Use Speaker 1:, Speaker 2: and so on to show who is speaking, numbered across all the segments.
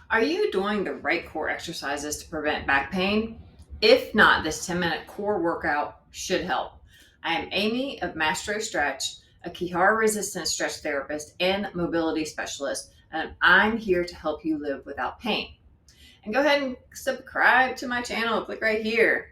Speaker 1: Are you doing the right core exercises to prevent back pain? If not, this 10-minute core workout should help. I am Amy of Mastro Stretch, a Ki-Hara resistance stretch therapist and mobility specialist, and I'm here to help you live without pain. And go ahead and subscribe to my channel. Click right here.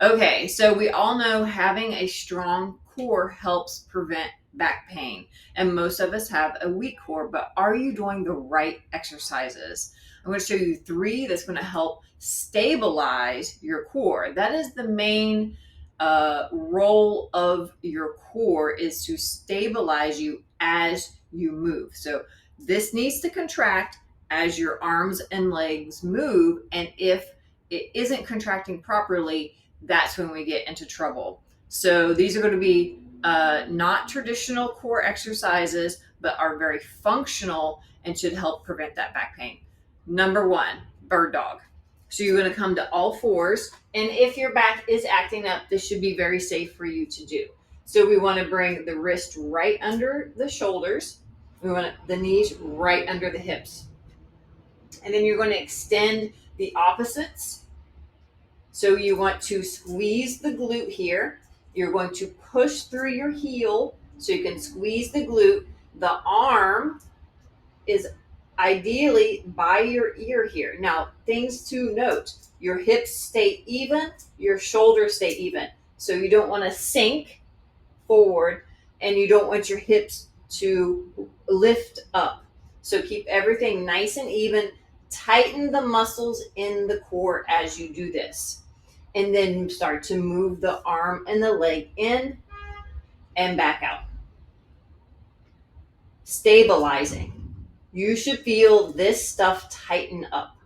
Speaker 1: Okay, so we all know having a strong core helps prevent back pain, and most of us have a weak core, but are you doing the right exercises? I'm going to show you 3 that's going to help stabilize your core. That is the main role of your core, is to stabilize you as you move. So this needs to contract as your arms and legs move, and if it isn't contracting properly, that's when we get into trouble. So these are going to be not traditional core exercises, but are very functional and should help prevent that back pain. Number 1, bird dog. So you're going to come to all fours, and if your back is acting up, this should be very safe for you to do. So we want to bring the wrist right under the shoulders. We want the knees right under the hips. And then you're going to extend the opposites. So you want to squeeze the glute here. You're going to push through your heel so you can squeeze the glute. The arm is ideally by your ear here. Now, things to note: your hips stay even, your shoulders stay even. So you don't want to sink forward, and you don't want your hips to lift up. So keep everything nice and even. Tighten the muscles in the core as you do this. And then start to move the arm and the leg in and back out. Stabilizing. You should feel this stuff tighten up.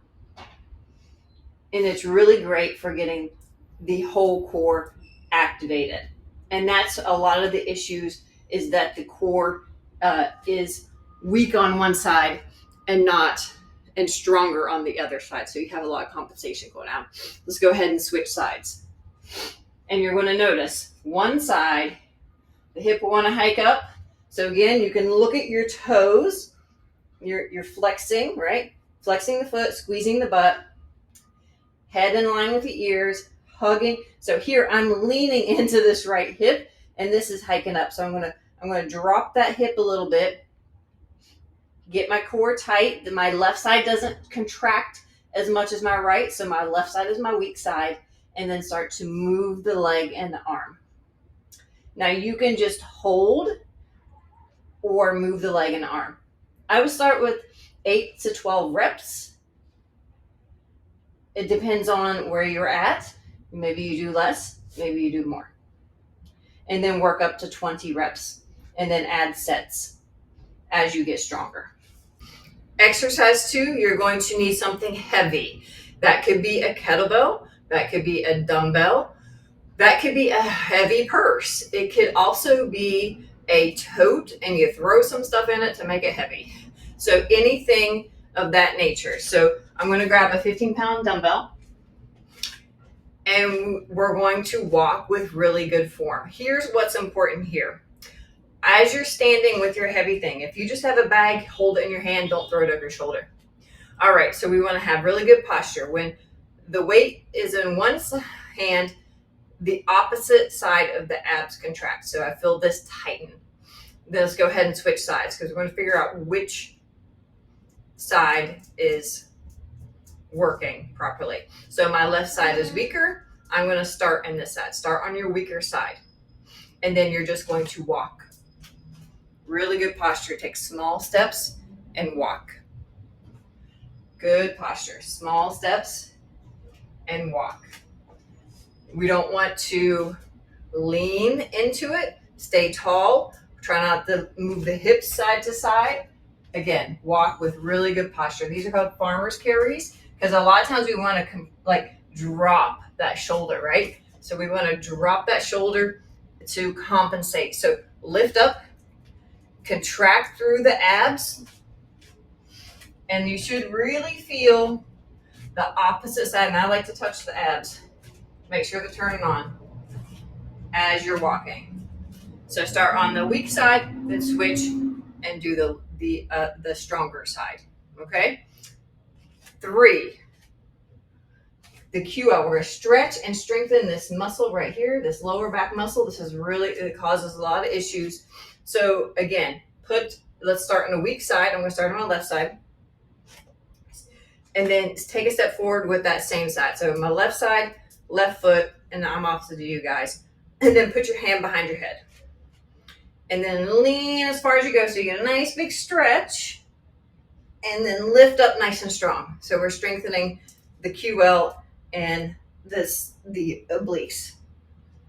Speaker 1: And it's really great for getting the whole core activated. And that's a lot of the issues, is that the core is weak on one side and stronger on the other side. So you have a lot of compensation going on. Let's go ahead and switch sides. And you're going to notice one side, the hip will want to hike up. So again, you can look at your toes. You're flexing, right? Flexing the foot, squeezing the butt, head in line with the ears, hugging. So here I'm leaning into this right hip, and this is hiking up. So I'm going to drop that hip a little bit. Get my core tight. My left side doesn't contract as much as my right, so my left side is my weak side. And then start to move the leg and the arm. Now you can just hold or move the leg and the arm. I would start with 8 to 12 reps. It depends on where you're at. Maybe you do less, maybe you do more. And then work up to 20 reps, and then add sets as you get stronger. Exercise 2, you're going to need something heavy. That could be a kettlebell, that could be a dumbbell, that could be a heavy purse. It could also be a tote, and you throw some stuff in it to make it heavy. So anything of that nature. So I'm going to grab a 15-pound dumbbell, and we're going to walk with really good form. Here's what's important here. As you're standing with your heavy thing, if you just have a bag, hold it in your hand, don't throw it over your shoulder. All right, so we want to have really good posture. When the weight is in one hand, the opposite side of the abs contract. So I feel this tighten. Then let's go ahead and switch sides, because we're going to figure out which side is working properly. So my left side is weaker. I'm going to start on this side. Start on your weaker side. And then you're just going to walk. Really good posture. Take small steps and walk. Good posture. Small steps and walk. We don't want to lean into it. Stay tall. Try not to move the hips side to side. Again, walk with really good posture. These are called farmer's carries, because a lot of times we want to drop that shoulder, right? So we want to drop that shoulder to compensate. So lift up, contract through the abs, and you should really feel the opposite side. And I like to touch the abs. Make sure they're turning on as you're walking. So start on the weak side, then switch and do the stronger side. Okay. 3. The QL, we're going to stretch and strengthen this muscle right here, this lower back muscle. This is really, it causes a lot of issues. So again, let's start on a weak side. I'm going to start on my left side. And then take a step forward with that same side. So my left side, left foot, and I'm opposite to you guys. And then put your hand behind your head. And then lean as far as you go. So you get a nice big stretch. And then lift up nice and strong. So we're strengthening the QL and the obliques.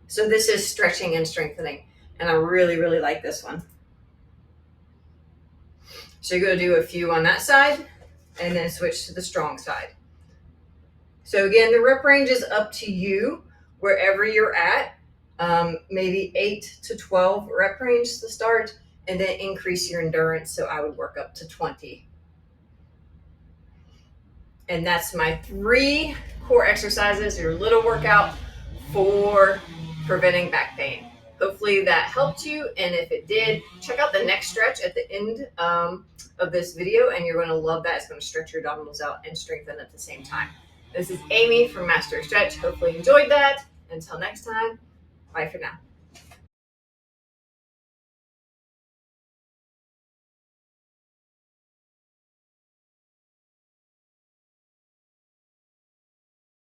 Speaker 1: So this is stretching and strengthening. And I really, really like this one. So you're going to do a few on that side and then switch to the strong side. So again, the rep range is up to you wherever you're at. Maybe 8 to 12 rep range to start, and then increase your endurance. So I would work up to 20. And that's my 3 core exercises, your little workout for preventing back pain. Hopefully that helped you. And if it did, check out the next stretch at the end of this video, and you're going to love that. It's going to stretch your abdominals out and strengthen at the same time. This is Amy from Mastro Stretch. Hopefully you enjoyed that. Until next time, bye for now.